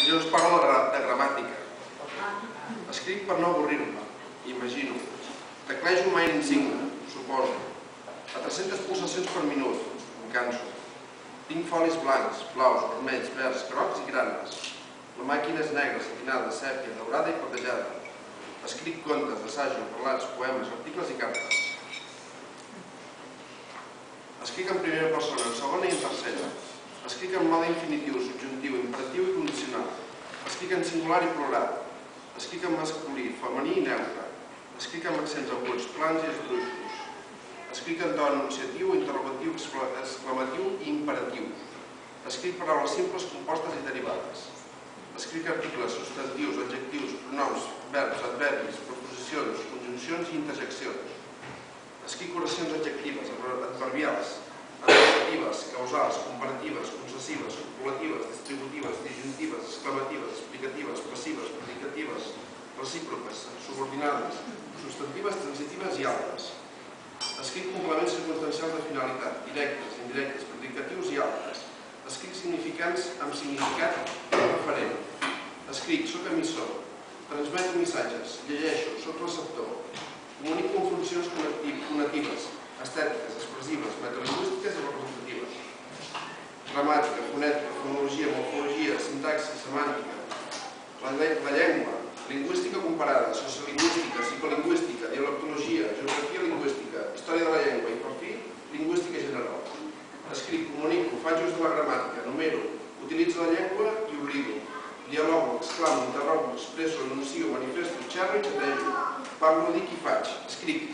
Jo us parlo de gramàtica. Escric per no avorrir-me, imagino. Teclejo mai insigne, suposo. A 300 pulsacions per minut, em canso. Tinc folis blancs, blaus, vermells, verds, grocs i granes. La màquina és negra, satinada, sèpia, daurada i platejada. Escric contes, assajos, relats, poemes, articles i cartes. Escric en primera persona, en segona i en tercera. Escric en mode infinitiu, subjuntiu, imperatiu i condicional. Escric en singular i plural. Escric en masculí, femení i neutre. Escric amb accents aguts, plans i esdrúixols. Escric en to enunciatiu, interrogatiu, exclamatiu i imperatiu. Escric paraules simples, compostes i derivades. Escric articles, substantius, adjectius, pronoms, verbs, adverbis, preposicions, conjuncions i interjeccions. Escric oracions adjectives, adverbials, adjectives, causals, comparatives, concessives, copulatives, distributives, disjuntives, exclamatives, explicatives, passives, predicatives, recíproques, subordinades, substantives, transitives i altres. Escric complements circumstancials de finalitat, directes, indirectes, predicatius i altres. Escric significants amb significat referent. Escric, soc emissor, transmeto missatges, llegeixo, soc receptor, comunico amb funcions conectives, estètiques, expressives, metalingüístiques i representatives. Gramàtica, fonètica, fonologia, morfologia, sintaxi, semàntica. La llengua, lingüística comparada, sociolingüística, psicolingüística, dialectologia, geografia lingüística, història de la llengua i, per fi, lingüística general. Escric, comunico, faig ús de la gramàtica, numero, utilitzo la llengua i oblido. Dialogo, exclamo, interrogo, expresso, anuncio, manifesto, xerro i xatejo. Parlo, dic i faig. Escric.